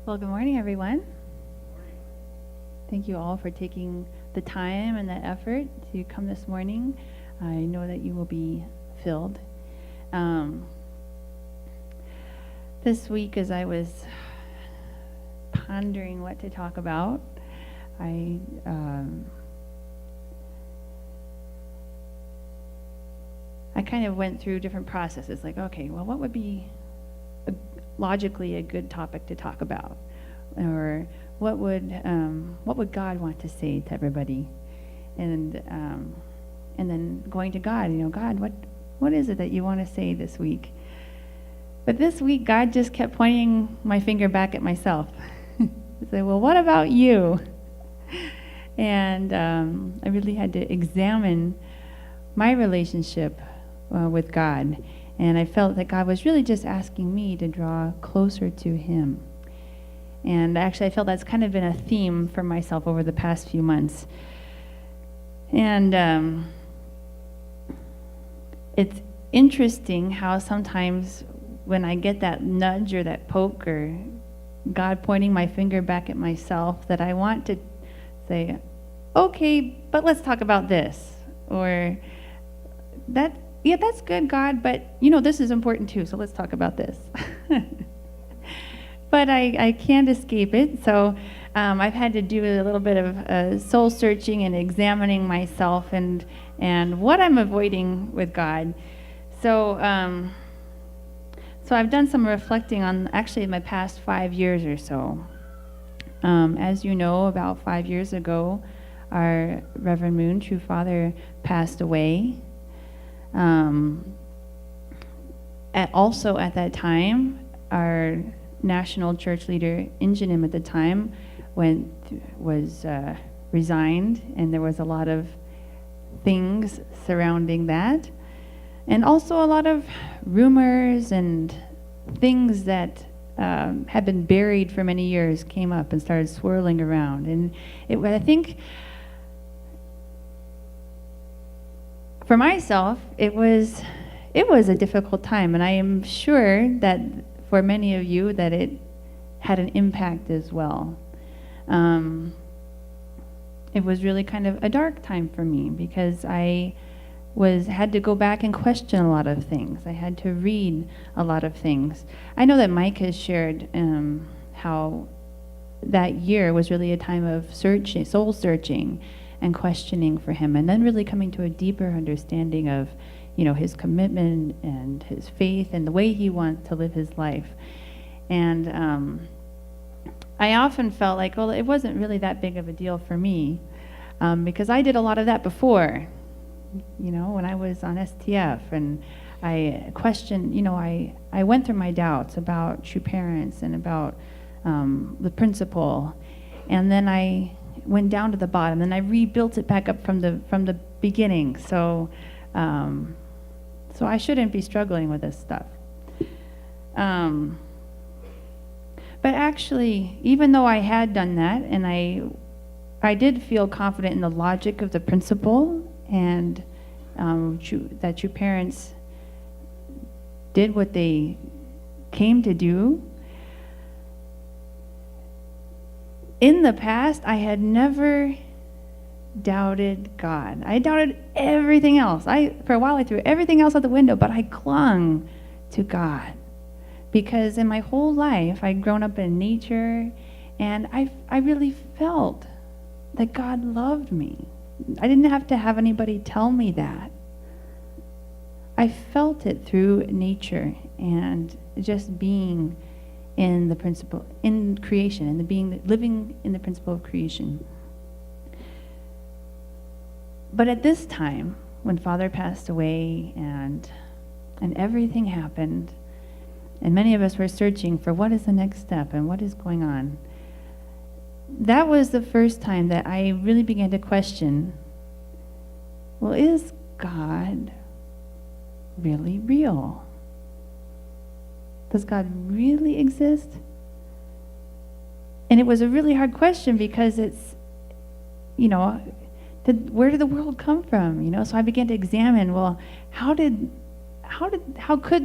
Well, good morning, everyone. Thank you all for taking the time and the effort to come this morning. I know that you will be filled. This week, as I was pondering what to talk about, I kind of went through different processes, like, okay, well, what would be logically a good topic to talk about, or what would God want to say to everybody, and then going to God, God, what is it that you want to say this week? But this week, God just kept pointing my finger back at myself. He said, well, what about you? And I really had to examine my relationship with God. And I felt that God was really just asking me to draw closer to Him. And actually, I felt that's kind of been a theme for myself over the past few months. And it's interesting how sometimes when I get that nudge or that poke or God pointing my finger back at myself, that I want to say, okay, but let's talk about this. Or yeah, that's good, God, but this is important too, so let's talk about this. But I can't escape it, so I've had to do a little bit of soul searching and examining myself and what I'm avoiding with God. So I've done some reflecting on actually my past 5 years or so. As you know, about 5 years ago, our Reverend Moon, True Father, passed away. Also at that time, our national church leader, Injanim at the time, was resigned, and there was a lot of things surrounding that. And also a lot of rumors and things that had been buried for many years came up and started swirling around. And I think for myself, it was a difficult time, and I am sure that for many of you that it had an impact as well. It was really kind of a dark time for me because I had to go back and question a lot of things. I had to read a lot of things. I know that Mike has shared how that year was really a time of soul searching and questioning for him, and then really coming to a deeper understanding of his commitment and his faith and the way he wants to live his life. And I often felt like, well, it wasn't really that big of a deal for me because I did a lot of that before, when I was on STF, and I questioned, I went through my doubts about true parents and about the principle, and then I went down to the bottom, and I rebuilt it back up from the beginning. So I shouldn't be struggling with this stuff. But actually, even though I had done that, and I did feel confident in the logic of the principle, and that true parents did what they came to do. In the past, I had never doubted God. I doubted everything else. For a while, I threw everything else out the window, but I clung to God. Because in my whole life, I'd grown up in nature, and I really felt that God loved me. I didn't have to have anybody tell me that. I felt it through nature and just being in the principle, in creation, and living in the principle of creation. But at this time, when Father passed away and everything happened, and many of us were searching for what is the next step and what is going on, that was the first time that I really began to question, well, is God really real? Does God really exist? And it was a really hard question because it's, where did the world come from? So I began to examine, well, how could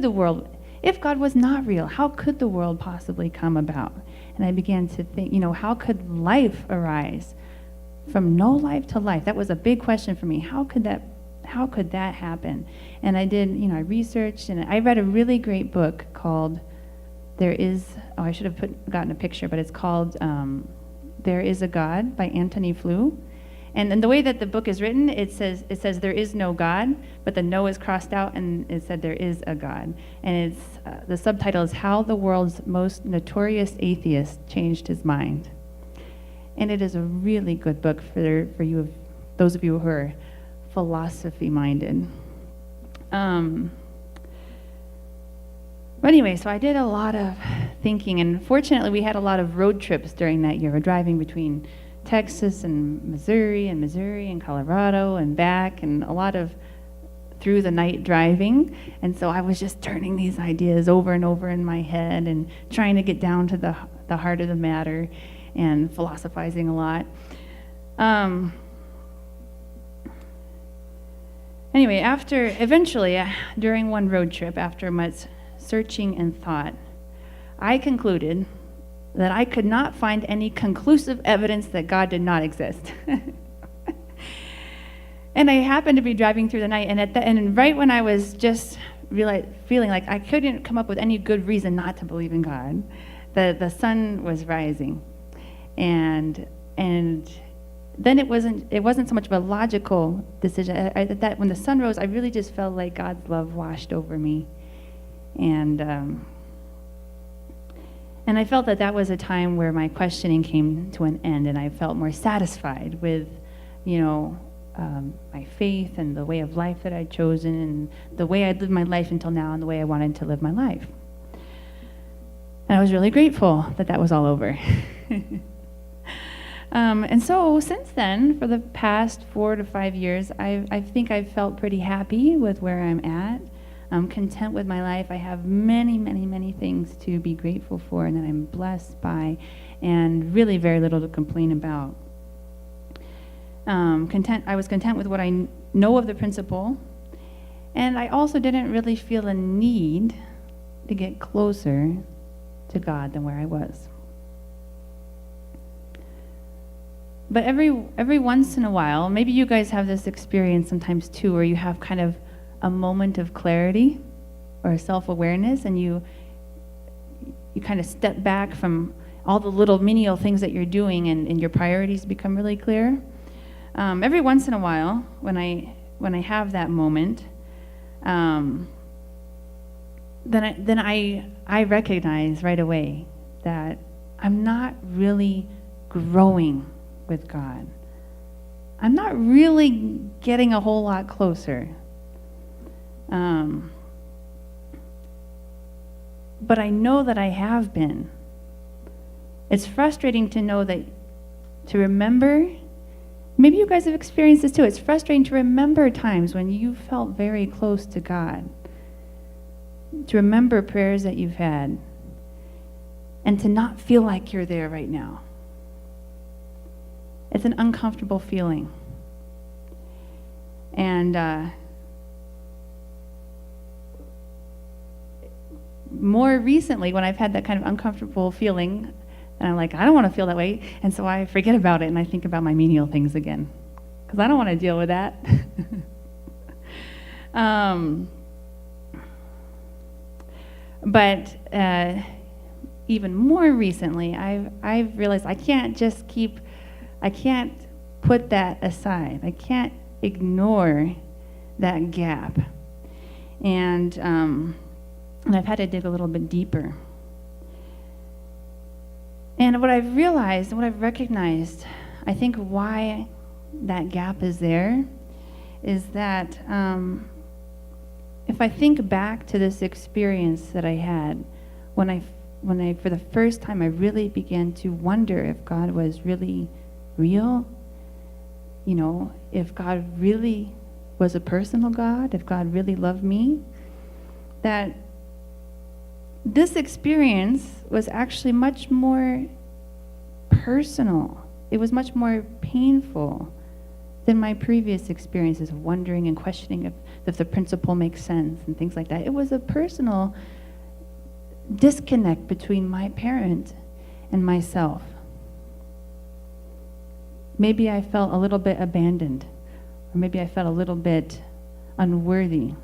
the world, if God was not real, how could the world possibly come about? And I began to think, how could life arise from no life to life? That was a big question for me. How could that happen? And I did, I researched, and I read a really great book called I should have gotten a picture, but it's called There Is a God by Antony Flew. And the way that the book is written, it says there is no God, but the no is crossed out, and it said there is a God. And the subtitle is How the World's Most Notorious Atheist Changed His Mind. And it is a really good book for you, those of you who are philosophy-minded. But anyway, so I did a lot of thinking, and fortunately we had a lot of road trips during that year. We're driving between Texas and Missouri and Colorado and back, and a lot of through the night driving. And so I was just turning these ideas over and over in my head and trying to get down to the heart of the matter and philosophizing a lot. Anyway, eventually, during one road trip, after much searching and thought, I concluded that I could not find any conclusive evidence that God did not exist. And I happened to be driving through the night, and right when I was just feeling like I couldn't come up with any good reason not to believe in God, the sun was rising, and then it wasn't so much of a logical decision. That when the sun rose, I really just felt like God's love washed over me, and I felt that was a time where my questioning came to an end, and I felt more satisfied with, my faith and the way of life that I'd chosen, and the way I'd lived my life until now, and the way I wanted to live my life. And I was really grateful that was all over. And so since then, for the past 4 to 5 years, I think I've felt pretty happy with where I'm at. I'm content with my life. I have many, many, many things to be grateful for and that I'm blessed by, and really very little to complain about. I was content with what I know of the principle, and I also didn't really feel a need to get closer to God than where I was. But every once in a while, maybe you guys have this experience sometimes too, where you have kind of a moment of clarity or self-awareness, and you kind of step back from all the little menial things that you're doing, and your priorities become really clear. Every once in a while, when I have that moment, then I recognize right away that I'm not really growing with God. I'm not really getting a whole lot closer. But I know that I have been. It's frustrating to remember. Maybe you guys have experienced this too. It's frustrating to remember times when you felt very close to God. To remember prayers that you've had, and to not feel like you're there right now. It's an uncomfortable feeling. And more recently, when I've had that kind of uncomfortable feeling, and I'm like, I don't want to feel that way, and so I forget about it, and I think about my menial things again, because I don't want to deal with that. But even more recently, I've realized I can't put that aside. I can't ignore that gap. And I've had to dig a little bit deeper. And what I've realized, what I've recognized, I think why that gap is there, is that if I think back to this experience that I had when I for the first time I really began to wonder if God was really real, if God really was a personal God, if God really loved me, that this experience was actually much more personal. It was much more painful than my previous experiences of wondering and questioning if the principle makes sense and things like that. It was a personal disconnect between my parent and myself. Maybe I felt a little bit abandoned, or maybe I felt a little bit unworthy.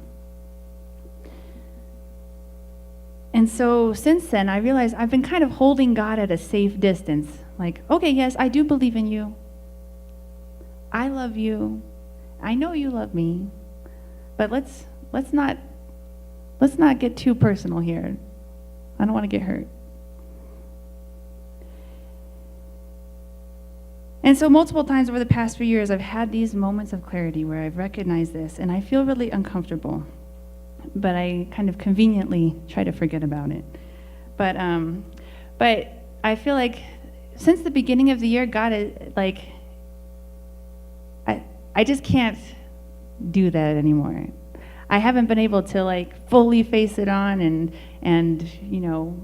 And so since then, I realized I've been kind of holding God at a safe distance. Like, okay, yes, I do believe in you. I love you. I know you love me. But let's not get too personal here. I don't want to get hurt. And so multiple times over the past few years, I've had these moments of clarity where I've recognized this, and I feel really uncomfortable. But I kind of conveniently try to forget about it. But I feel like since the beginning of the year, God is like, I just can't do that anymore. I haven't been able to like fully face it on and you know,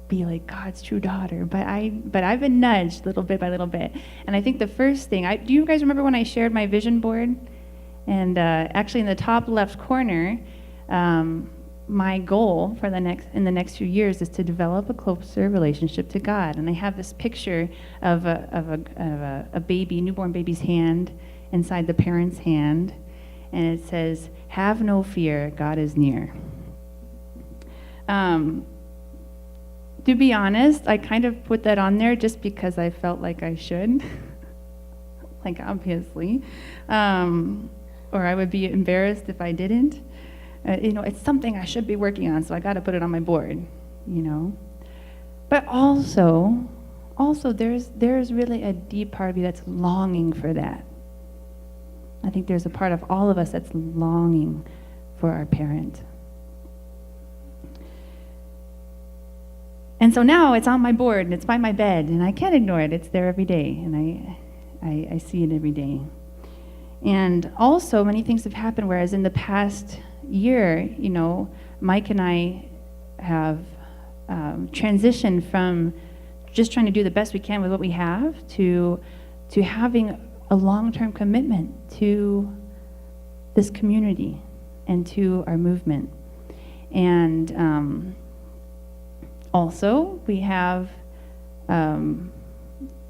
be like God's true daughter. But I've been nudged little bit by little bit. And I think the first thing, do you guys remember when I shared my vision board? And actually in the top left corner, my goal for in the next few years is to develop a closer relationship to God. And I have this picture of a baby, newborn baby's hand inside the parent's hand. And it says, "Have no fear, God is near." To be honest, I kind of put that on there just because I felt like I should. Like, obviously. Or I would be embarrassed if I didn't. You know, it's something I should be working on, so I got to put it on my board, you know. But also there's really a deep part of you that's longing for that. I think there's a part of all of us that's longing for our parent. And so now it's on my board, and it's by my bed, and I can't ignore it. It's there every day, and I see it every day. And also, many things have happened, whereas in the past year, you know, Mike and I have transitioned from just trying to do the best we can with what we have to having a long-term commitment to this community and to our movement. And also, we have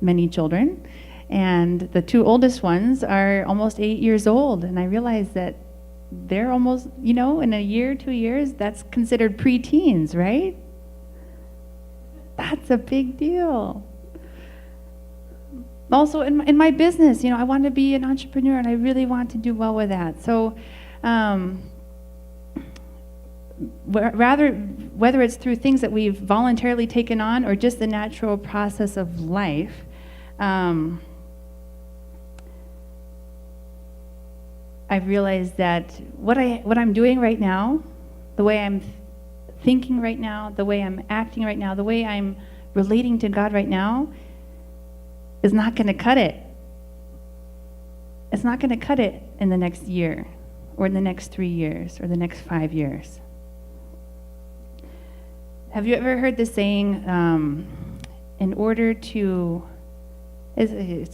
many children, and the two oldest ones are almost 8 years old, and I realize that they're almost, you know, in a year, 2 years, that's considered preteens, right? That's a big deal. Also, in my business, you know, I want to be an entrepreneur, and I really want to do well with that. So, whether it's through things that we've voluntarily taken on or just the natural process of life, I've realized that what I'm doing right now, the way I'm thinking right now, the way I'm acting right now, the way I'm relating to God right now, is not going to cut it. It's not going to cut it in the next year, or in the next 3 years, or the next 5 years. Have you ever heard the saying, in order to, I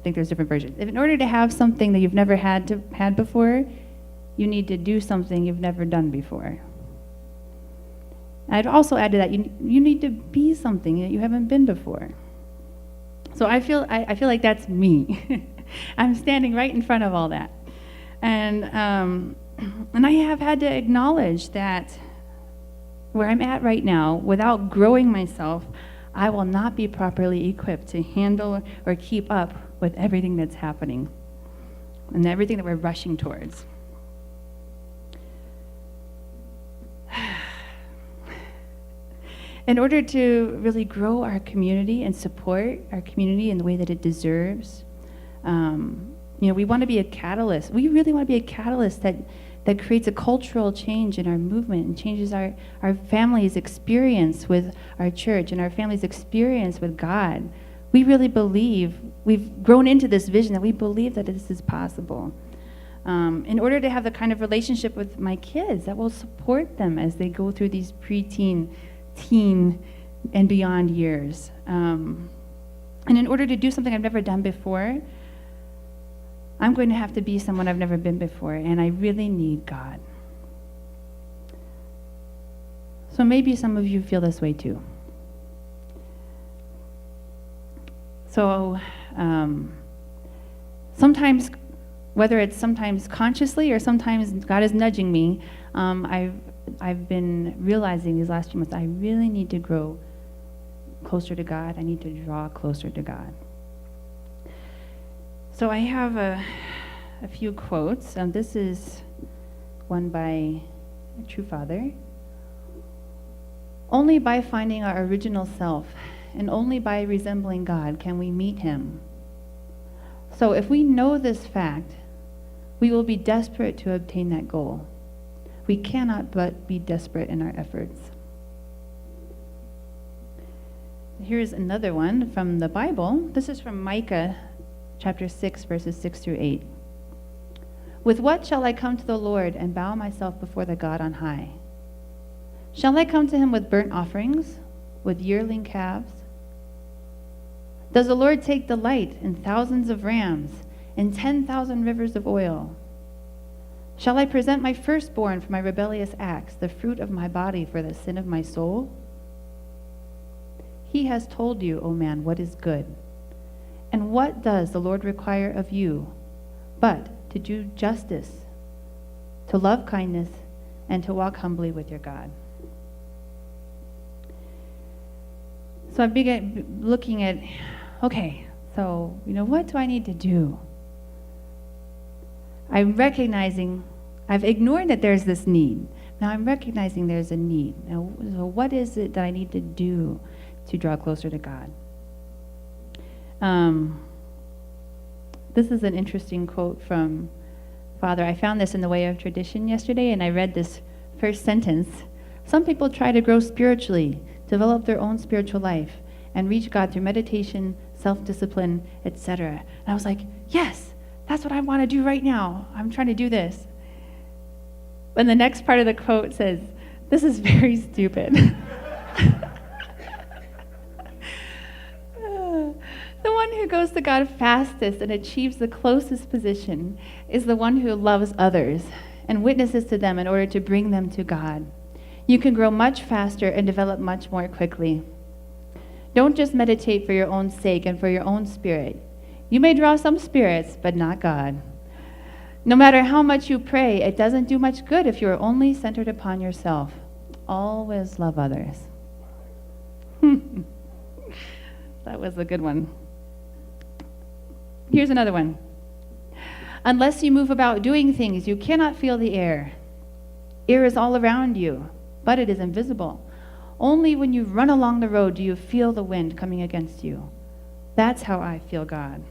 think there's different versions. In order to have something that you've never had before, you need to do something you've never done before. I'd also add to that, you need to be something that you haven't been before. So I feel like that's me. I'm standing right in front of all that, and I have had to acknowledge that where I'm at right now, without growing myself, I will not be properly equipped to handle or keep up with everything that's happening and everything that we're rushing towards. In order to really grow our community and support our community in the way that it deserves, we want to be a catalyst. We really want to be a catalyst that creates a cultural change in our movement and changes our family's experience with our church and our family's experience with God. We really believe, we've grown into this vision that we believe that this is possible. In order to have the kind of relationship with my kids that will support them as they go through these preteen, teen, and beyond years. And in order to do something I've never done before, I'm going to have to be someone I've never been before, and I really need God. So maybe some of you feel this way too. So sometimes, whether it's sometimes consciously or sometimes God is nudging me, I've been realizing these last few months, I really need to grow closer to God. I need to draw closer to God. So I have a few quotes. This is one by a true father. Only by finding our original self and only by resembling God can we meet him. So if we know this fact, we will be desperate to obtain that goal. We cannot but be desperate in our efforts. Here's another one from the Bible. This is from Micah chapter 6, verses 6 through 8. With what shall I come to the Lord and bow myself before the God on high? Shall I come to him with burnt offerings, with yearling calves? Does the Lord take delight in thousands of rams and 10,000 rivers of oil? Shall I present my firstborn for my rebellious acts, the fruit of my body for the sin of my soul? He has told you, O man, what is good. And what does the Lord require of you but to do justice, to love kindness, and to walk humbly with your God? So I began looking at, okay, so, what do I need to do? I'm recognizing, I've ignored that there's this need. Now I'm recognizing there's a need. Now, so what is it that I need to do to draw closer to God? This is an interesting quote from Father. I found this in the Way of Tradition yesterday, and I read this first sentence. Some people try to grow spiritually, develop their own spiritual life, and reach God through meditation, self-discipline, etc. And I was like, yes, that's what I want to do right now. I'm trying to do this. And the next part of the quote says, this is very stupid. The one who goes to God fastest and achieves the closest position is the one who loves others and witnesses to them in order to bring them to God. You can grow much faster and develop much more quickly. Don't just meditate for your own sake and for your own spirit. You may draw some spirits, but not God. No matter how much you pray, it doesn't do much good if you are only centered upon yourself. Always love others. That was a good one. Here's another one. Unless you move about doing things, you cannot feel the air. Air is all around you, but it is invisible. Only when you run along the road do you feel the wind coming against you. That's how I feel God.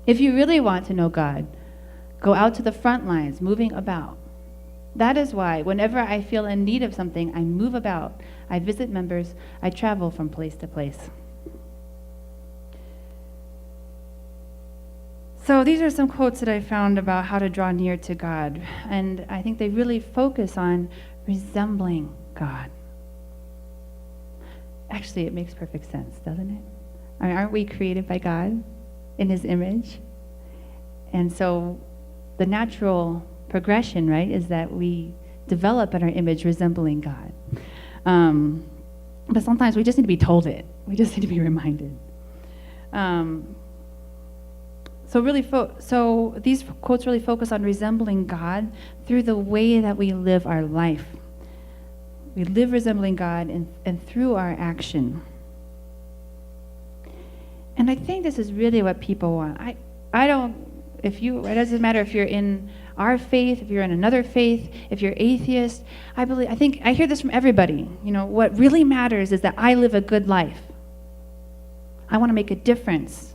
If you really want to know God, go out to the front lines, moving about. That is why whenever I feel in need of something, I move about. I visit members. I travel from place to place. So these are some quotes that I found about how to draw near to God. And I think they really focus on resembling God. Actually, it makes perfect sense, doesn't it? I mean, aren't we created by God in his image? And so the natural progression, right, is that we develop in our image resembling God. But sometimes we just need to be told it. We just need to be reminded. So these quotes really focus on resembling God through the way that we live our life. We live resembling God and through our action. And I think this is really what people want. It doesn't matter if you're in our faith, if you're in another faith, if you're atheist. I hear this from everybody. What really matters is that I live a good life. I want to make a difference.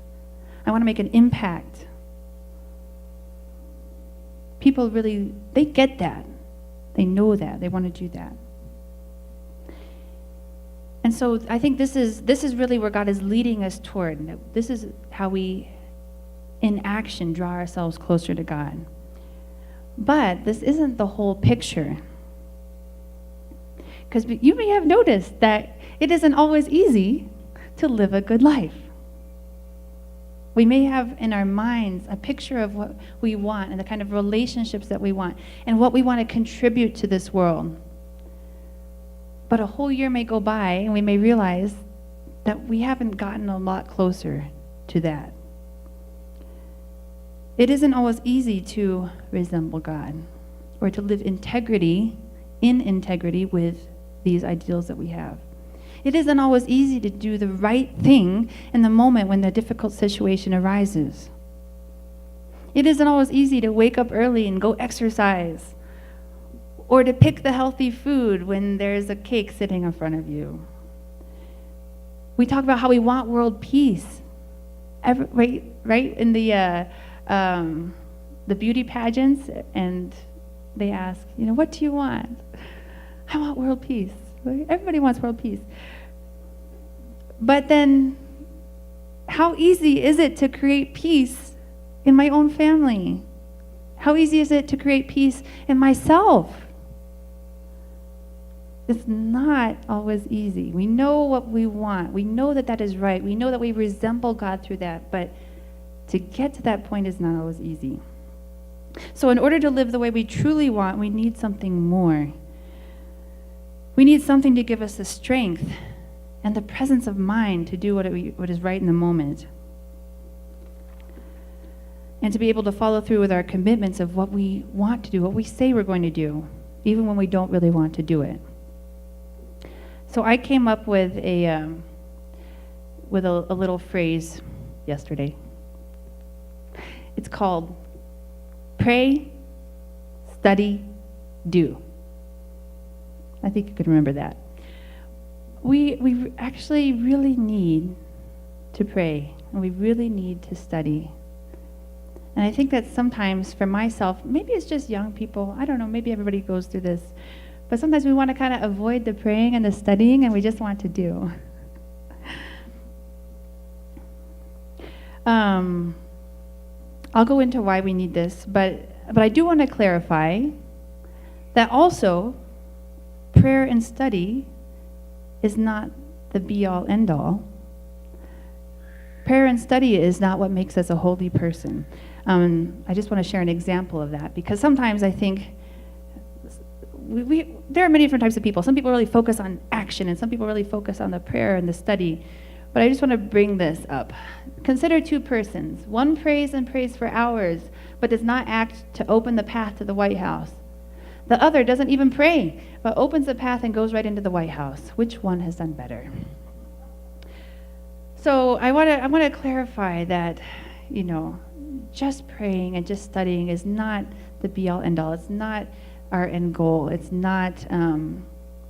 I want to make an impact. People really, they get that. They know that. They want to do that. And so I think this is really where God is leading us toward. This is how we, in action, draw ourselves closer to God. But this isn't the whole picture. Because you may have noticed that it isn't always easy to live a good life. We may have in our minds a picture of what we want and the kind of relationships that we want and what we want to contribute to this world. But a whole year may go by and we may realize that we haven't gotten a lot closer to that. It isn't always easy to resemble God or to live in integrity with these ideals that we have. It isn't always easy to do the right thing in the moment when the difficult situation arises. It isn't always easy to wake up early and go exercise or to pick the healthy food when there's a cake sitting in front of you. We talk about how we want world peace. Right in the beauty pageants, and they ask, what do you want? I want world peace. Everybody wants world peace. But then, how easy is it to create peace in my own family? How easy is it to create peace in myself? It's not always easy. We know what we want. We know that that is right. We know that we resemble God through that, but to get to that point is not always easy. So in order to live the way we truly want, we need something more. We need something to give us the strength and the presence of mind to do what is right in the moment. And to be able to follow through with our commitments of what we want to do, what we say we're going to do, even when we don't really want to do it. So I came up with a little phrase yesterday. It's called pray, study, do. I think you could remember that. We actually really need to pray, and we really need to study. And I think that sometimes for myself, maybe it's just young people, I don't know, maybe everybody goes through this, but sometimes we want to kind of avoid the praying and the studying, and we just want to do. I'll go into why we need this, but I do want to clarify that also prayer and study is not the be-all, end-all. Prayer and study is not what makes us a holy person. I just want to share an example of that, because sometimes I think there are many different types of people. Some people really focus on action, and some people really focus on the prayer and the study. But I just want to bring this up. Consider two persons. One prays and prays for hours, but does not act to open the path to the White House. The other doesn't even pray, but opens the path and goes right into the White House. Which one has done better? So I want to clarify that, just praying and just studying is not the be-all, end-all. It's not our end goal. It's not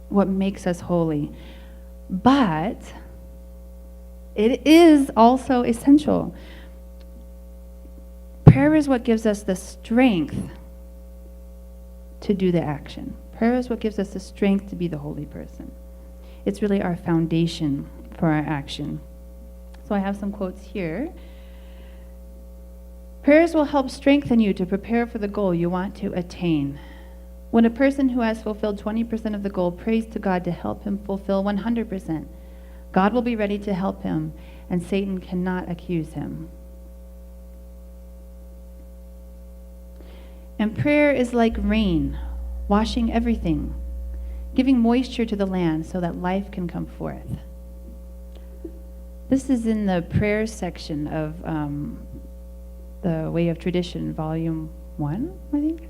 what makes us holy. But it is also essential. Prayer is what gives us the strength to do the action. Prayer is what gives us the strength to be the holy person. It's really our foundation for our action. So I have some quotes here. Prayers will help strengthen you to prepare for the goal you want to attain. When a person who has fulfilled 20% of the goal prays to God to help him fulfill 100%, God will be ready to help him, and Satan cannot accuse him. And prayer is like rain, washing everything, giving moisture to the land so that life can come forth. This is in the prayer section of the Way of Tradition, Volume 1, I think.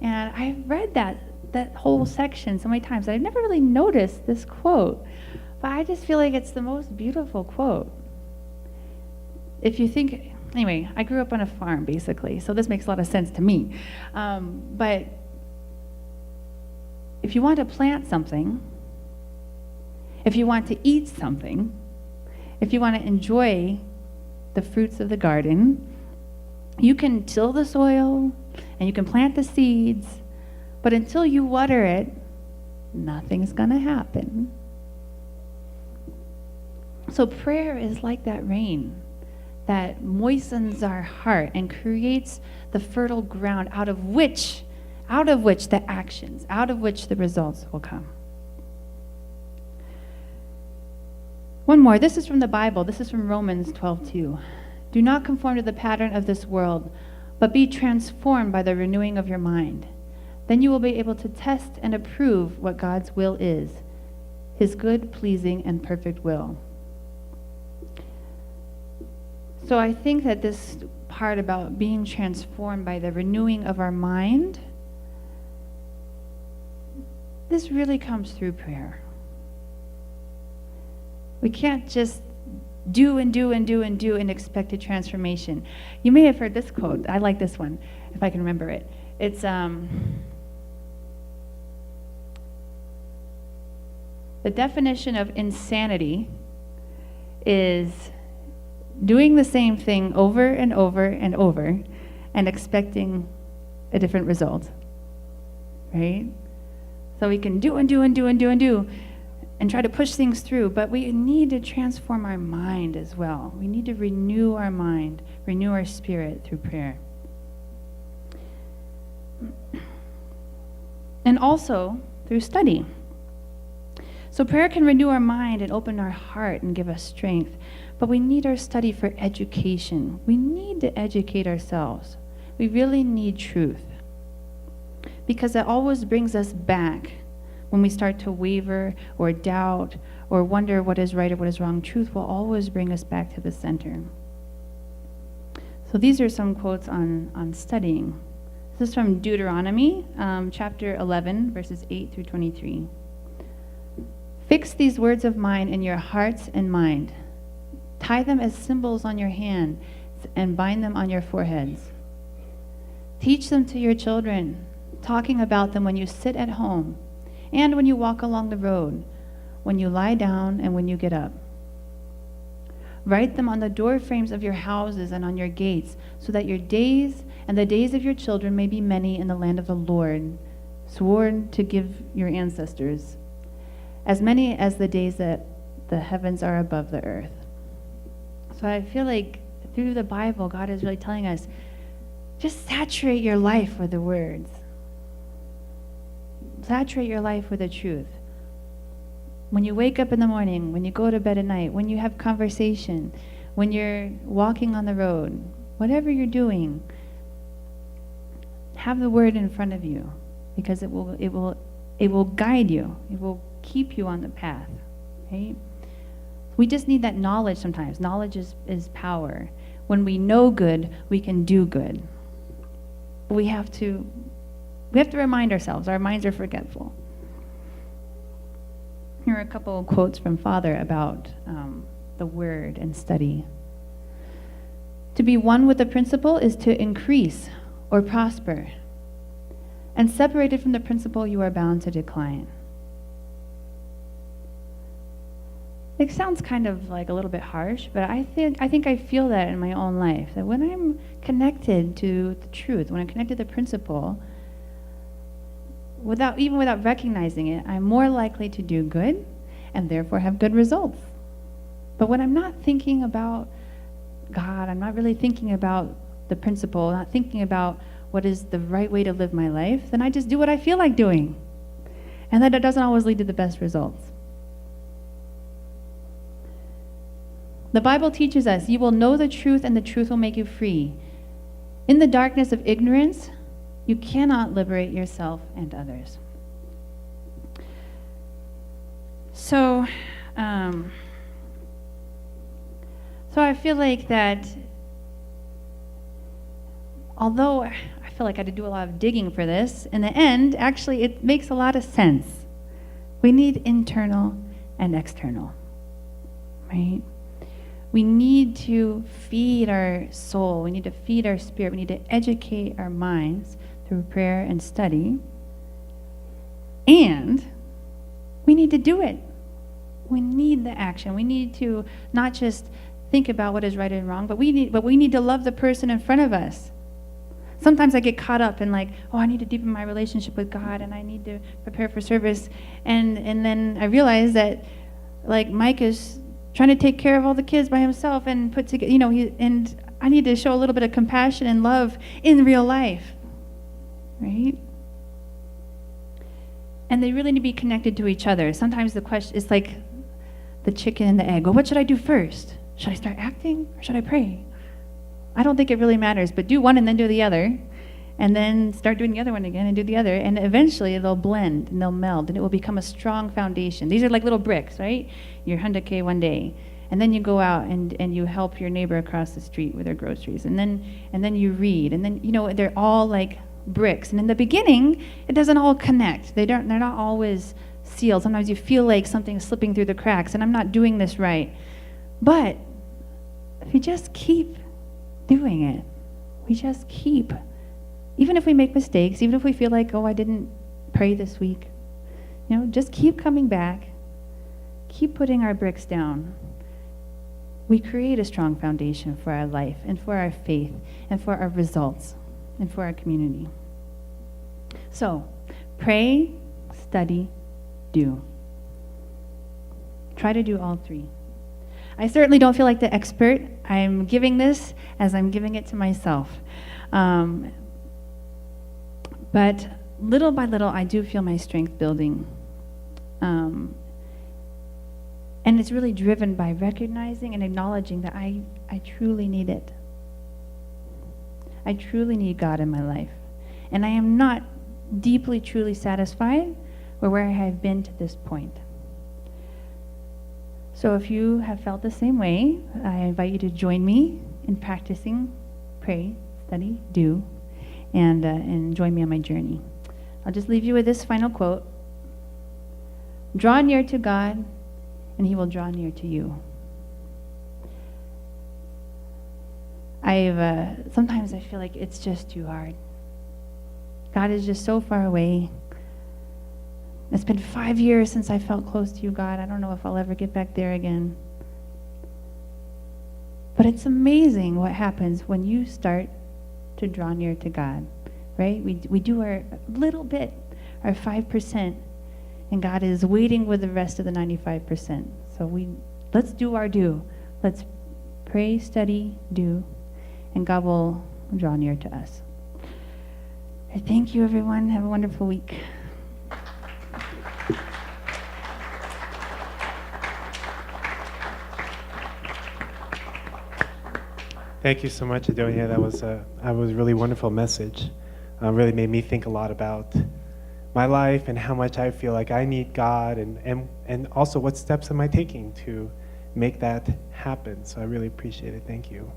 And I've read that whole section so many times that I've never really noticed this quote. But I just feel like it's the most beautiful quote. If you think, anyway, I grew up on a farm, basically, so this makes a lot of sense to me. But if you want to plant something, if you want to eat something, if you want to enjoy the fruits of the garden, you can till the soil and you can plant the seeds, but until you water it, nothing's going to happen. So prayer is like that rain that moistens our heart and creates the fertile ground out of which the actions, out of which the results will come. One more. This is from the Bible. This is from Romans 12:2. Do not conform to the pattern of this world, but be transformed by the renewing of your mind. Then you will be able to test and approve what God's will is, his good, pleasing, and perfect will. So I think that this part about being transformed by the renewing of our mind, this really comes through prayer. We can't just do and do and do and do and expect a transformation. You may have heard this quote. I like this one, if I can remember it. It's the definition of insanity is doing the same thing over and over and over and expecting a different result. Right? So we can do and do and do and do and do and try to push things through, but we need to transform our mind as well. We need to renew our mind, renew our spirit through prayer. And also through study. So prayer can renew our mind and open our heart and give us strength, but we need our study for education. We need to educate ourselves. We really need truth, because it always brings us back. When we start to waver or doubt or wonder what is right or what is wrong, truth will always bring us back to the center. So these are some quotes on studying. This is from Deuteronomy, chapter 11, verses 8 through 23. Fix these words of mine in your hearts and mind. Tie them as symbols on your hand and bind them on your foreheads. Teach them to your children, talking about them when you sit at home, and when you walk along the road, when you lie down and when you get up. Write them on the door frames of your houses and on your gates, so that your days and the days of your children may be many in the land of the Lord, sworn to give your ancestors, as many as the days that the heavens are above the earth. So I feel like through the Bible, God is really telling us, just saturate your life with the words. Saturate your life with the truth. When you wake up in the morning, when you go to bed at night, when you have conversation, when you're walking on the road, whatever you're doing, have the word in front of you, because it will guide you. It will keep you on the path. Right? We just need that knowledge sometimes. Knowledge is power. When we know good, we can do good. But we have to remind ourselves, our minds are forgetful. Here are a couple of quotes from Father about the word and study. To be one with the principle is to increase or prosper. And separated from the principle, you are bound to decline. It sounds kind of like a little bit harsh, but I think I feel that in my own life, that when I'm connected to the truth, when I'm connected to the principle, without recognizing it, I'm more likely to do good and therefore have good results. But when I'm not thinking about God, I'm not really thinking about the principle, not thinking about what is the right way to live my life, then I just do what I feel like doing. And that doesn't always lead to the best results. The Bible teaches us, you will know the truth and the truth will make you free. In the darkness of ignorance, you cannot liberate yourself and others. So I feel like that, although I feel like I had to do a lot of digging for this, in the end, actually, it makes a lot of sense. We need internal and external, right? We need to feed our soul. We need to feed our spirit. We need to educate our minds through prayer and study. And we need to do it. We need the action. We need to not just think about what is right and wrong, but we need to love the person in front of us. Sometimes I get caught up in I need to deepen my relationship with God and I need to prepare for service. And then I realize that Mike is trying to take care of all the kids by himself and put together, and I need to show a little bit of compassion and love in real life, right? And they really need to be connected to each other. Sometimes the question is like the chicken and the egg. Well, what should I do first? Should I start acting or should I pray? I don't think it really matters, but do one and then do the other. and then start doing the other one again and do the other. And eventually they'll blend and they'll meld and it will become a strong foundation. These are like little bricks, right? You're 100K one day. And then you go out and you help your neighbor across the street with their groceries. And then you read. And then, they're all like bricks. And in the beginning, it doesn't all connect. They're not always sealed. Sometimes you feel like something's slipping through the cracks and I'm not doing this right. But if we just keep doing it, we just keep, even if we make mistakes, even if we feel like, oh, I didn't pray this week, just keep coming back, keep putting our bricks down. We create a strong foundation for our life and for our faith and for our results and for our community. So, pray, study, do. Try to do all three. I certainly don't feel like the expert. I'm giving this as I'm giving it to myself. But little by little, I do feel my strength building. And it's really driven by recognizing and acknowledging that I truly need it. I truly need God in my life. And I am not deeply, truly satisfied with where I have been to this point. So if you have felt the same way, I invite you to join me in practicing, pray, study, do, and join me on my journey. I'll just leave you with this final quote. Draw near to God, and he will draw near to you. Sometimes I feel like it's just too hard. God is just so far away. It's been 5 years since I felt close to you, God. I don't know if I'll ever get back there again. But it's amazing what happens when you start to draw near to God, right? We do our little bit, our 5%, and God is waiting with the rest of the 95%. So let's do our do. Let's pray, study, do, and God will draw near to us. Thank you, everyone. Have a wonderful week. Thank you so much, Adonia. That was a really wonderful message. Really made me think a lot about my life and how much I feel like I need God, and also what steps am I taking to make that happen. So I really appreciate it. Thank you.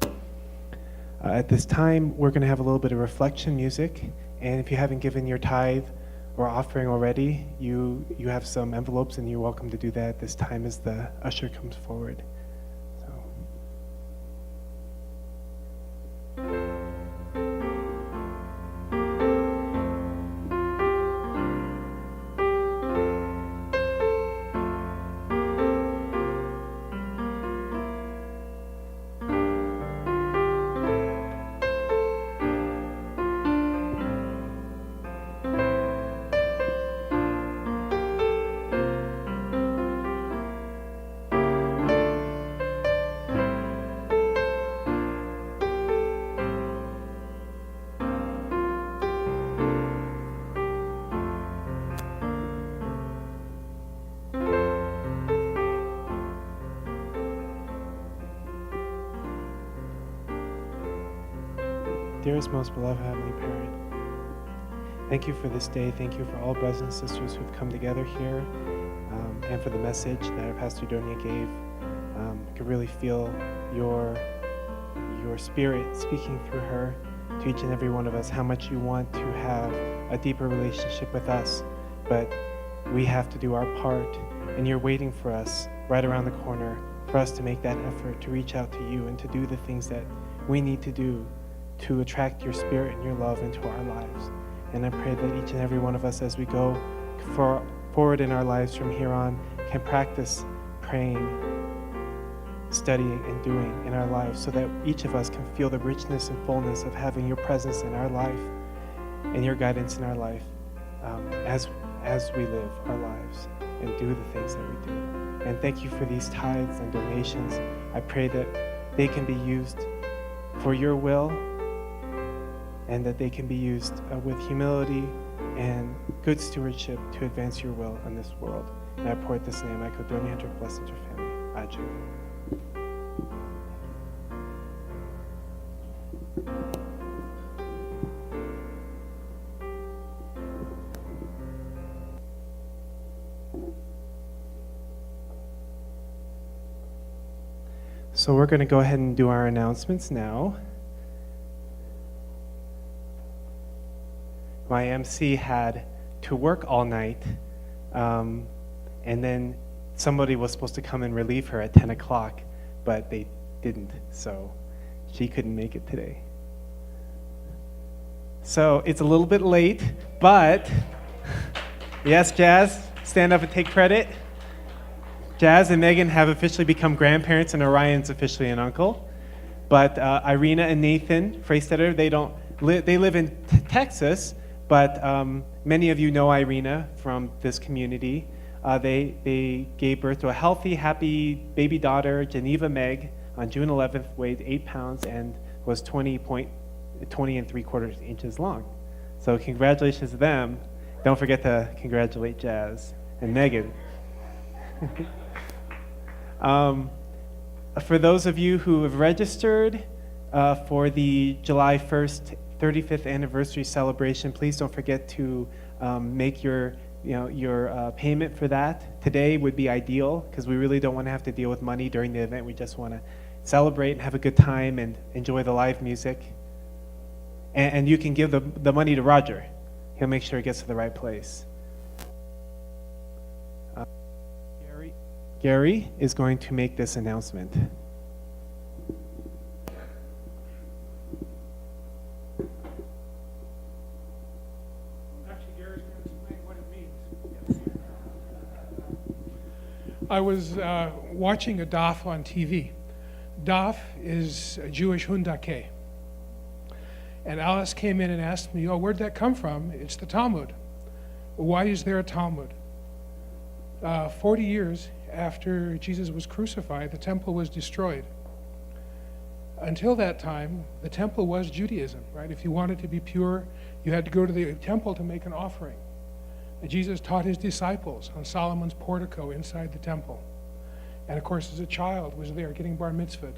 At this time, we're going to have a little bit of reflection music, and if you haven't given your tithe or offering already, you have some envelopes, and you're welcome to do that at this time as the usher comes forward. Dearest, most beloved Heavenly Parent, thank you for this day. Thank you for all brothers and sisters who've come together here, and for the message that our Pastor Donia gave. I could really feel your spirit speaking through her to each and every one of us, how much you want to have a deeper relationship with us, but we have to do our part, and you're waiting for us right around the corner for us to make that effort to reach out to you and to do the things that we need to do to attract your spirit and your love into our lives. And I pray that each and every one of us, as we go forward in our lives from here on, can practice praying, studying, and doing in our lives, so that each of us can feel the richness and fullness of having your presence in our life and your guidance in our life, as we live our lives and do the things that we do. And thank you for these tithes and donations. I pray that they can be used for your will, and that they can be used with humility and good stewardship to advance your will in this world. And I pour out this name, I could Donia Hendrick, blessings your family. Aju. So we're going to go ahead and do our announcements now. My MC had to work all night, and then somebody was supposed to come and relieve her at 10 o'clock, but they didn't, so she couldn't make it today. So it's a little bit late, but yes, Jazz, stand up and take credit. Jazz and Megan have officially become grandparents, and Orion's officially an uncle. But Irina and Nathan Freistetter, they live in Texas, but many of you know Irina from this community. They gave birth to a healthy, happy baby daughter, Geneva Meg, on June 11th, weighed 8 pounds and was 20 and 3/4 inches long. So congratulations to them. Don't forget to congratulate Jazz and Megan. For those of you who have registered for the July 1st 35th anniversary celebration, please don't forget to make your payment for that. Today would be ideal because we really don't want to have to deal with money during the event. We just want to celebrate and have a good time and enjoy the live music. And you can give the money to Roger. He'll make sure it gets to the right place. Gary is going to make this announcement. Actually, Gary's going to explain what it means. I was watching a daf on TV. Daf is a Jewish hundake. And Alice came in and asked me, where'd that come from? It's the Talmud. Why is there a Talmud? 40 years after Jesus was crucified, the temple was destroyed. Until that time, the temple was Judaism, right? If you wanted to be pure, you had to go to the temple to make an offering. And Jesus taught his disciples on Solomon's portico inside the temple. And of course, as a child, was there getting bar mitzvahed.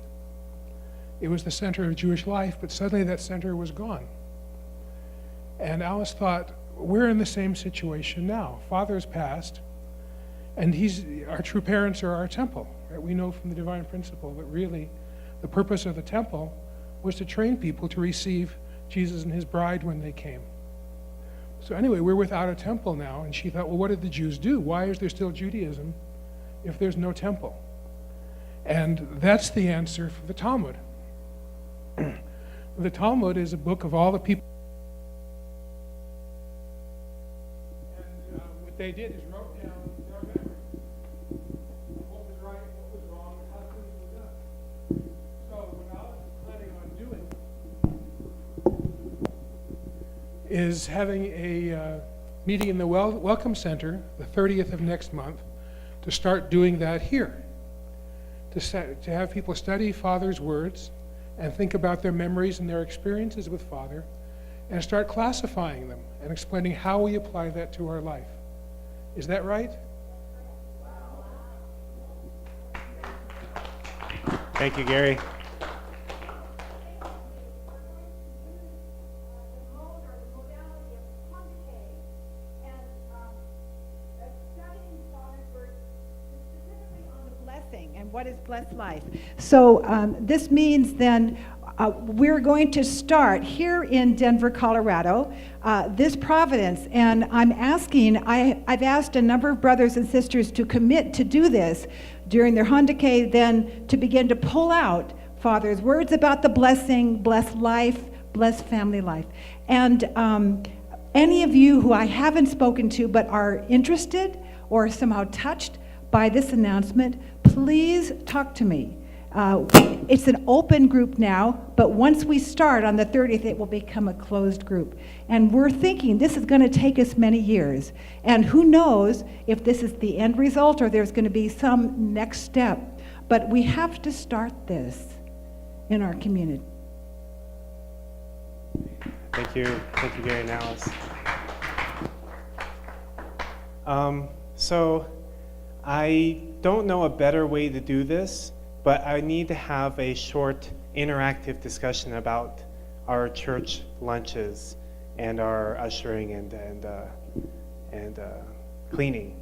It was the center of Jewish life, but suddenly that center was gone. And Alice thought, we're in the same situation now. Father's passed, and our true parents are our temple. Right? We know from the divine principle that really the purpose of the temple was to train people to receive Jesus and his bride when they came. So anyway, we're without a temple now, and she thought, well, what did the Jews do? Why is there still Judaism if there's no temple? And that's the answer for the Talmud. The Talmud is a book of all the people. And what they did is wrote down their memories. What was right, what was wrong, how things were done. So what Alice is planning on doing is having a meeting in the Welcome Center, the 30th of next month, to start doing that here. To have people study Father's words and think about their memories and their experiences with Father, and start classifying them and explaining how we apply that to our life. Is that right? Thank you, Gary. And what is blessed life? So this means then we're going to start here in Denver, Colorado, this Providence, and I'm asking, I've asked a number of brothers and sisters to commit to do this during their Handake, then to begin to pull out Father's words about the blessing, blessed life, blessed family life. And any of you who I haven't spoken to but are interested or somehow touched by this announcement, please talk to me. It's an open group now, but once we start on the 30th, it will become a closed group. And we're thinking this is going to take us many years. And who knows if this is the end result or there's going to be some next step. But we have to start this in our community. Thank you, Gary and Alice. So I don't know a better way to do this, but I need to have a short interactive discussion about our church lunches and our ushering and cleaning.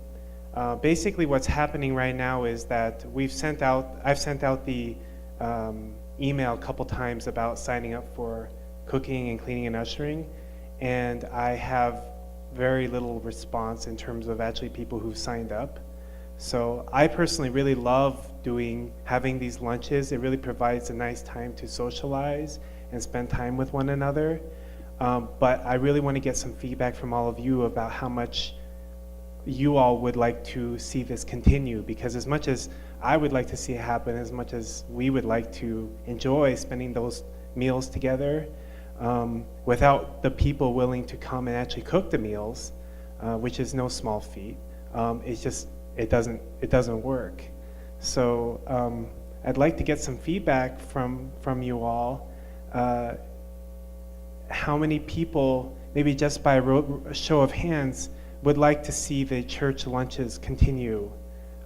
Basically, what's happening right now is that I've sent out the email a couple times about signing up for cooking and cleaning and ushering, and I have very little response in terms of actually people who've signed up. So I personally really love having these lunches. It really provides a nice time to socialize and spend time with one another. But I really want to get some feedback from all of you about how much you all would like to see this continue, because as much as I would like to see it happen, as much as we would like to enjoy spending those meals together, without the people willing to come and actually cook the meals, which is no small feat, it doesn't work. So I'd like to get some feedback from you all. How many people, maybe just by a show of hands, would like to see the church lunches continue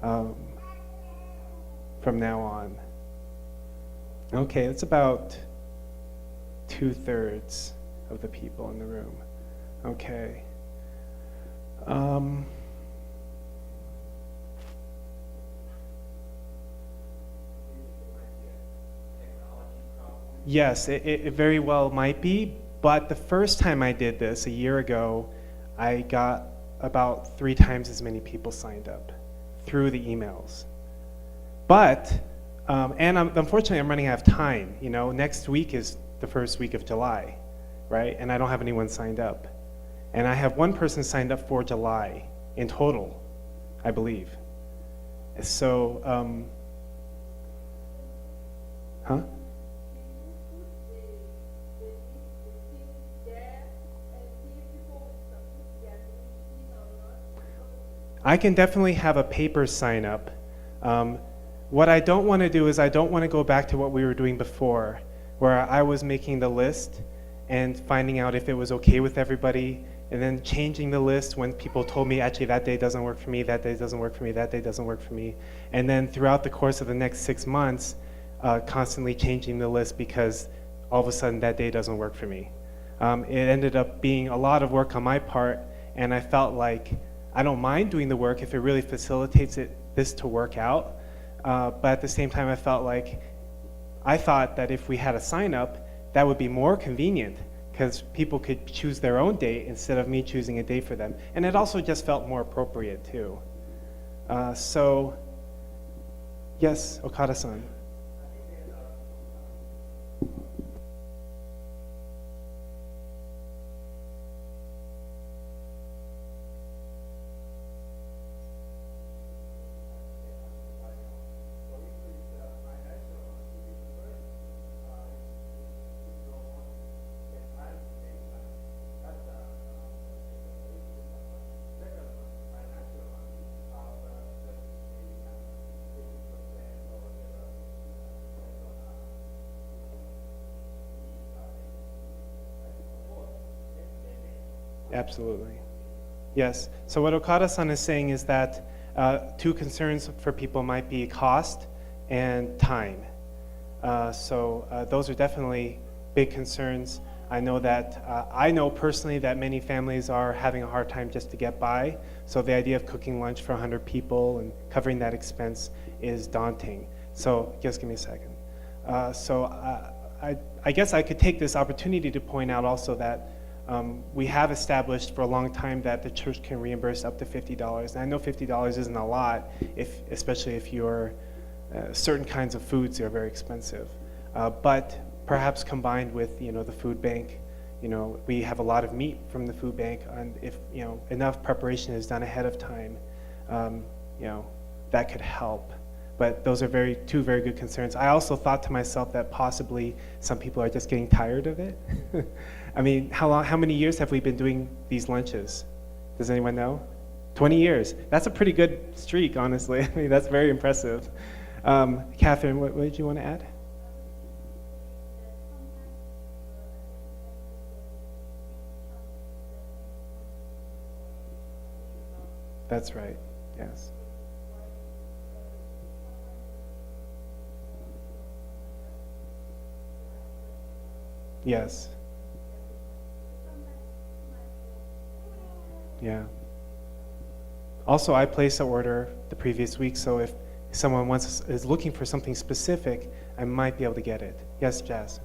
from now on? Okay, it's about 2/3 of the people in the room. Okay. Yes, it very well might be, but the first time I did this a year ago, I got about 3 times as many people signed up through the emails. But, unfortunately, I'm running out of time. Next week is the first week of July, right? And I don't have anyone signed up. And I have one person signed up for July in total, I believe. So, huh? I can definitely have a paper sign up. What I don't want to do is I don't want to go back to what we were doing before, where I was making the list and finding out if it was okay with everybody, and then changing the list when people told me, actually, that day doesn't work for me, that day doesn't work for me, that day doesn't work for me. And then throughout the course of the next 6 months, constantly changing the list because all of a sudden that day doesn't work for me. It ended up being a lot of work on my part, and I felt like I don't mind doing the work if it really facilitates this to work out. But at the same time, I thought that if we had a sign up, that would be more convenient because people could choose their own date instead of me choosing a date for them. And it also just felt more appropriate too. So, yes, Okada-san. Absolutely. Yes. So what Okada-san is saying is that 2 concerns for people might be cost and time. So those are definitely big concerns. I know personally that many families are having a hard time just to get by. So the idea of cooking lunch for 100 people and covering that expense is daunting. So just give me a second. I guess I could take this opportunity to point out also that we have established for a long time that the church can reimburse up to $50. And I know $50 isn't a lot, especially if you're certain kinds of foods are very expensive. But perhaps combined with the food bank, we have a lot of meat from the food bank, and if enough preparation is done ahead of time, that could help. But those are 2 very good concerns. I also thought to myself that possibly some people are just getting tired of it. I mean, how many years have we been doing these lunches? Does anyone know? 20 years. That's a pretty good streak, honestly. I mean, that's very impressive. Catherine, what did you want to add? That's right, yes. Yes. Yeah. Also, I placed an order the previous week, so if someone is looking for something specific, I might be able to get it. Yes, Jazz?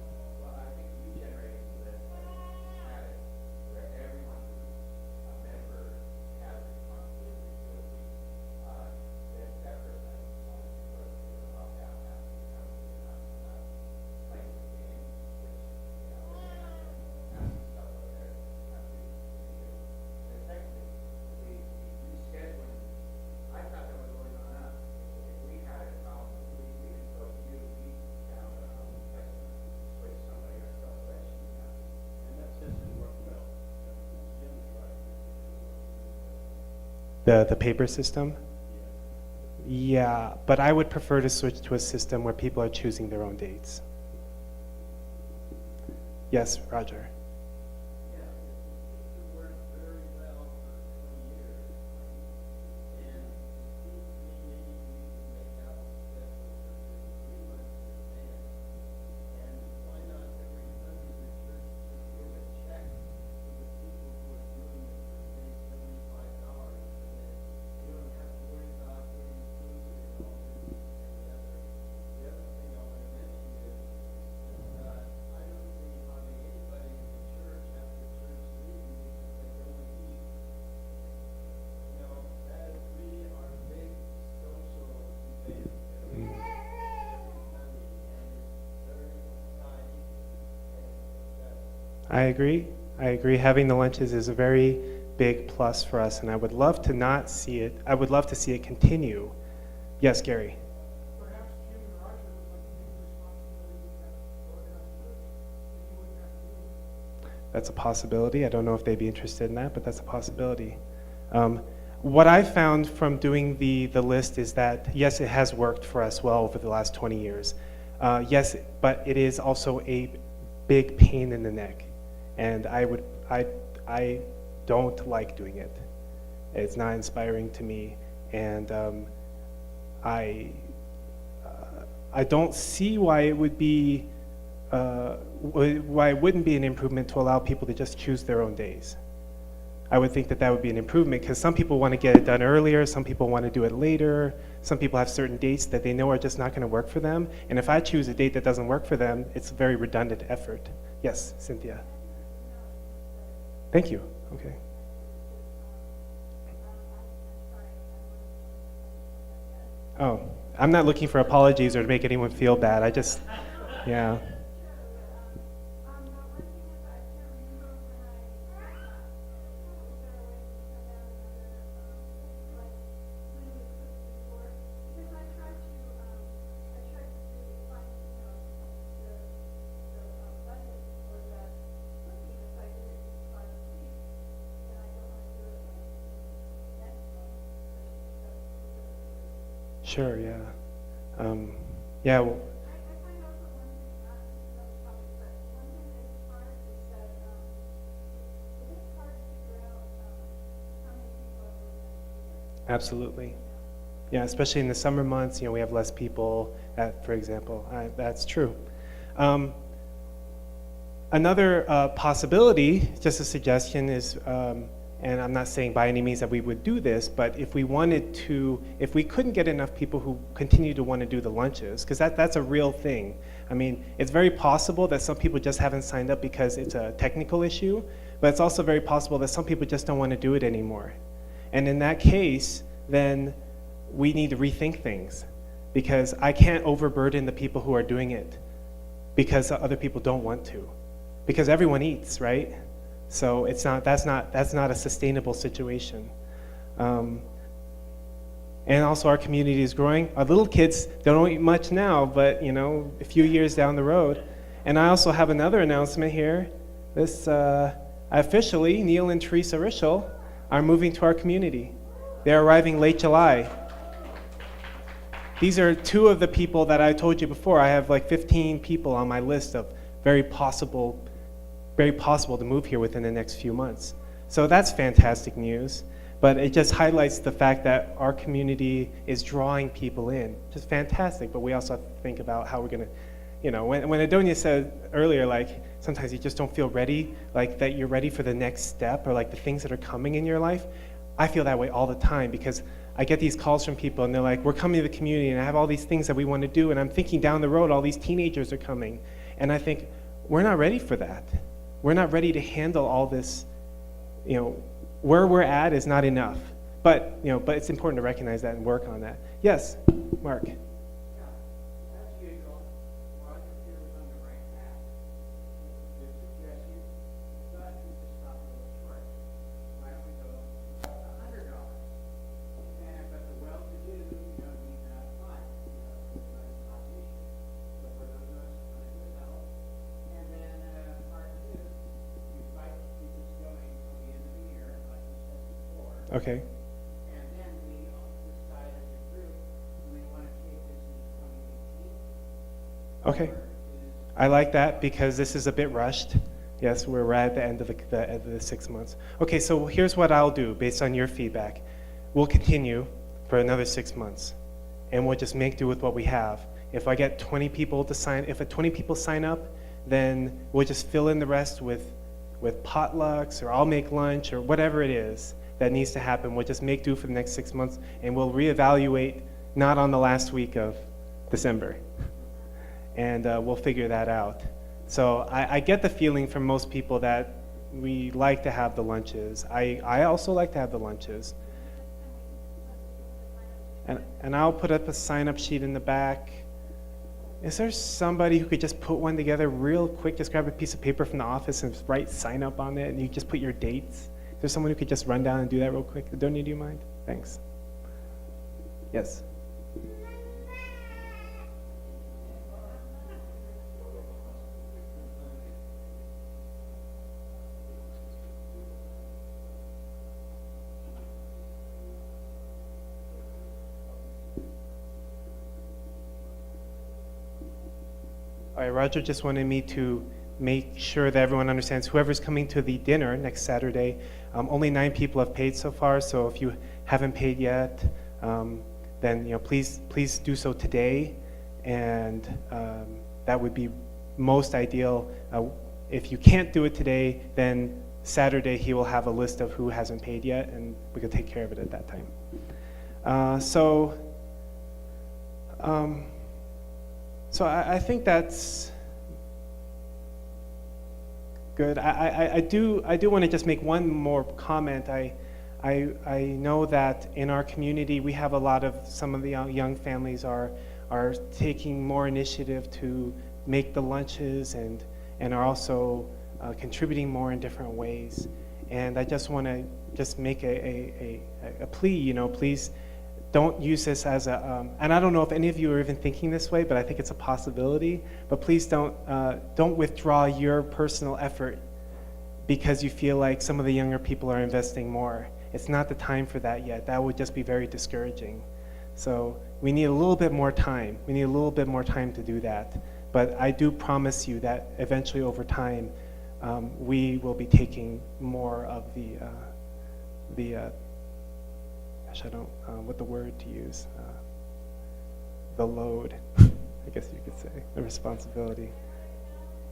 The paper system? Yeah, but I would prefer to switch to a system where people are choosing their own dates. Yes, Roger. I agree. I agree. Having the lunches is a very big plus for us, and I would love to not see it. I would love to see it continue. Yes, Gary. Perhaps Jim and Roger would like to take responsibility for organizing groups, and you wouldn't have to do it. That's a possibility. I don't know if they'd be interested in that, but that's a possibility. What I found from doing the list is that, yes, it has worked for us well over the last 20 years. Yes, but it is also a big pain in the neck. And I don't like doing it. It's not inspiring to me. And I don't see why it would be, why it wouldn't be an improvement to allow people to just choose their own days. I would think that that would be an improvement because some people want to get it done earlier, some people want to do it later, some people have certain dates that they know are just not going to work for them. And if I choose a date that doesn't work for them, it's a very redundant effort. Yes, Cynthia. Thank you. Okay. Oh, I'm not looking for apologies or to make anyone feel bad. I just, yeah. Sure, yeah. Yeah, well, absolutely. Yeah, especially in the summer months, we have less people, for example. That's true. Another possibility, just a suggestion, is, and I'm not saying by any means that we would do this, but if we wanted to, if we couldn't get enough people who continue to want to do the lunches, because that's a real thing. I mean, it's very possible that some people just haven't signed up because it's a technical issue, but it's also very possible that some people just don't want to do it anymore. And in that case, then we need to rethink things, because I can't overburden the people who are doing it because other people don't want to, because everyone eats, right? So that's not a sustainable situation. And also our community is growing. Our little kids don't eat much now, but a few years down the road. And I also have another announcement here. This officially, Neil and Teresa Rischel are moving to our community. They're arriving late July. These are two of the people that I told you before. I have like 15 people on my list of very possible to move here within the next few months. So that's fantastic news, but it just highlights the fact that our community is drawing people in. Just fantastic, but we also have to think about how we're gonna, when Adonia said earlier, like, sometimes you just don't feel ready, like that you're ready for the next step or like the things that are coming in your life, I feel that way all the time because I get these calls from people and they're like, we're coming to the community and I have all these things that we want to do, and I'm thinking down the road all these teenagers are coming, and I think we're not ready for that. We're not ready to handle all this. Where we're at is not enough. But it's important to recognize that and work on that. Yes, Mark. Okay. And then we decide as a group, we want to take this in 2018. Okay. I like that because this is a bit rushed. Yes, we're right at the end of the 6 months. Okay, so here's what I'll do based on your feedback. We'll continue for another 6 months, and we'll just make do with what we have. If I get 20 people to sign, if 20 people sign up, then we'll just fill in the rest with potlucks, or I'll make lunch, or whatever it is that needs to happen. We'll just make do for the next 6 months, and we'll reevaluate not on the last week of December. And we'll figure that out. So I get the feeling from most people that we like to have the lunches. I also like to have the lunches. And I'll put up a sign-up sheet in the back. Is there somebody who could just put one together real quick? Just grab a piece of paper from the office and write sign up on it, and you just put your dates. Is there someone who could just run down and do that real quick? Adonia, do you mind? Thanks. Yes. All right, Roger just wanted me to make sure that everyone understands whoever's coming to the dinner next Saturday, only 9 people have paid so far, so if you haven't paid yet, then please do so today, and that would be most ideal. If you can't do it today, then Saturday he will have a list of who hasn't paid yet, and we can take care of it at that time. So I think that's good. I do want to just make one more comment. I know that in our community we have a lot of, some of the young families are taking more initiative to make the lunches and are also contributing more in different ways. And I just want to just make a plea, please don't use this as a, and I don't know if any of you are even thinking this way, but I think it's a possibility, but please don't withdraw your personal effort because you feel like some of the younger people are investing more. It's not the time for that yet. That would just be very discouraging. So we need a little bit more time. We need a little bit more time to do that. But I do promise you that eventually over time, we will be taking more of I don't what the word to use, the load, I guess you could say, the responsibility.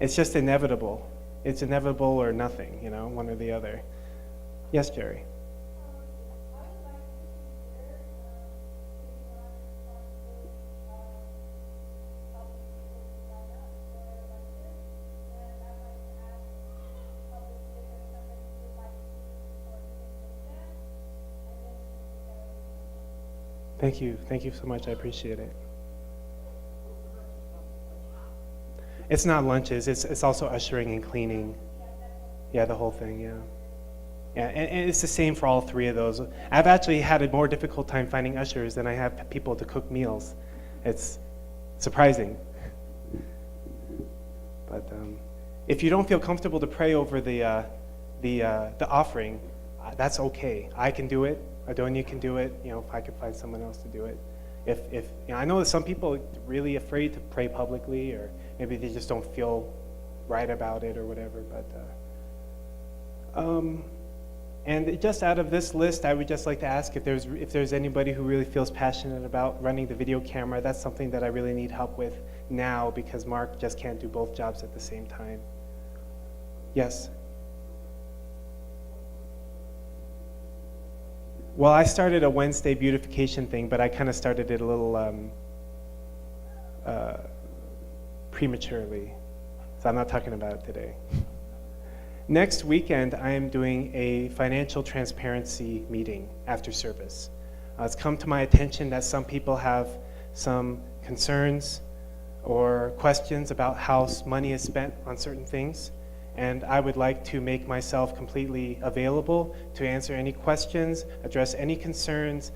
It's just inevitable. It's inevitable or nothing, one or the other. Yes, Jerry. Thank you. Thank you so much. I appreciate it. It's not lunches. It's also ushering and cleaning. Yeah, the whole thing, yeah. Yeah, and it's the same for all 3 of those. I've actually had a more difficult time finding ushers than I have people to cook meals. It's surprising. But if you don't feel comfortable to pray over the offering, that's okay. I can do it. Adonia can do it, if I could find someone else to do it. If I know that some people are really afraid to pray publicly, or maybe they just don't feel right about it or whatever, but and just out of this list, I would just like to ask if there's anybody who really feels passionate about running the video camera. That's something that I really need help with now because Mark just can't do both jobs at the same time. Yes. well, I started a Wednesday beautification thing, but I kind of started it a little prematurely, so I'm not talking about it today. Next weekend, I am doing a financial transparency meeting after service. It's come to my attention that some people have some concerns or questions about how money is spent on certain things, and I would like to make myself completely available to answer any questions, address any concerns.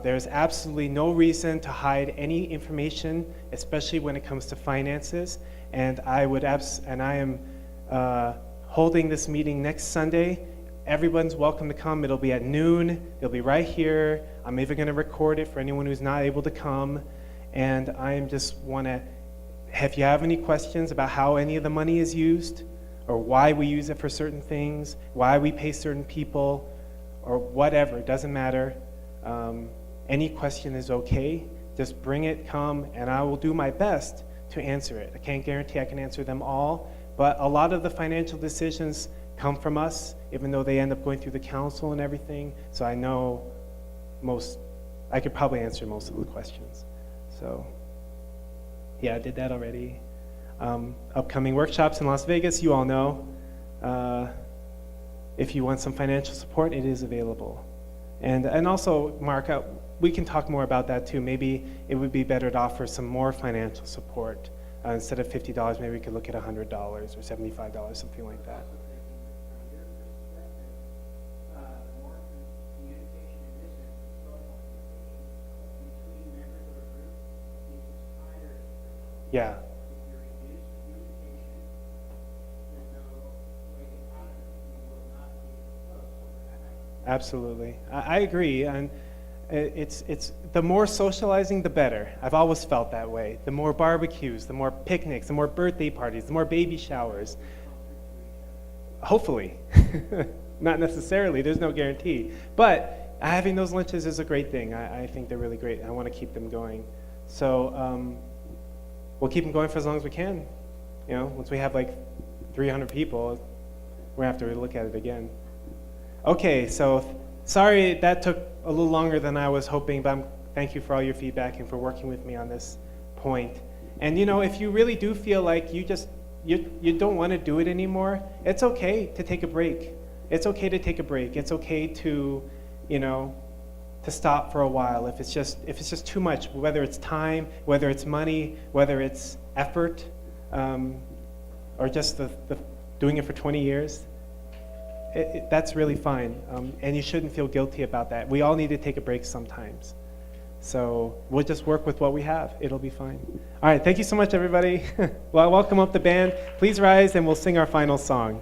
There's absolutely no reason to hide any information, especially when it comes to finances, and I am holding this meeting next Sunday. Everyone's welcome to come. It'll be at noon. It'll be right here. I'm even going to record it for anyone who's not able to come. And I am just want to, if you have any questions about how any of the money is used, or why we use it for certain things, why we pay certain people, or whatever, it doesn't matter. Any question is okay. Just bring it, come, and I will do my best to answer it. I can't guarantee I can answer them all, but a lot of the financial decisions come from us, even though they end up going through the council and everything. So I know I could probably answer most of the questions. So, yeah, I did that already. Upcoming workshops in Las Vegas, you all know. If you want some financial support, it is available. And also, Mark, we can talk more about that too. Maybe it would be better to offer some more financial support. Instead of $50, maybe we could look at $100 or $75, something like that. More communication in this sense, social communication between members of a group is higher. Yeah, If you reduce communication, there's no way out of it. You will not be close. absolutely. I agree. And it's the more socializing, the better. I've always felt that way. The more barbecues, the more picnics, the more birthday parties, the more baby showers. Hopefully. Not necessarily. There's no guarantee. But having those lunches is a great thing. I think they're really great. I want to keep them going. So we'll keep them going for as long as we can. You know, once we have like 300 people, we're going to have to look at it again. Okay, so sorry that took a little longer than I was hoping, but thank you for all your feedback and for working with me on this point. And you know, if you really do feel like you don't want to do it anymore, it's okay to take a break. It's okay to take a break. It's okay to, to stop for a while if it's just too much, whether it's time, whether it's money, whether it's effort, or just the doing it for 20 years. That's really fine, and you shouldn't feel guilty about that. We all need to take a break sometimes. So we'll just work with what we have. It'll be fine. All right, thank you so much, everybody. Well, welcome up the band. Please rise, and we'll sing our final song.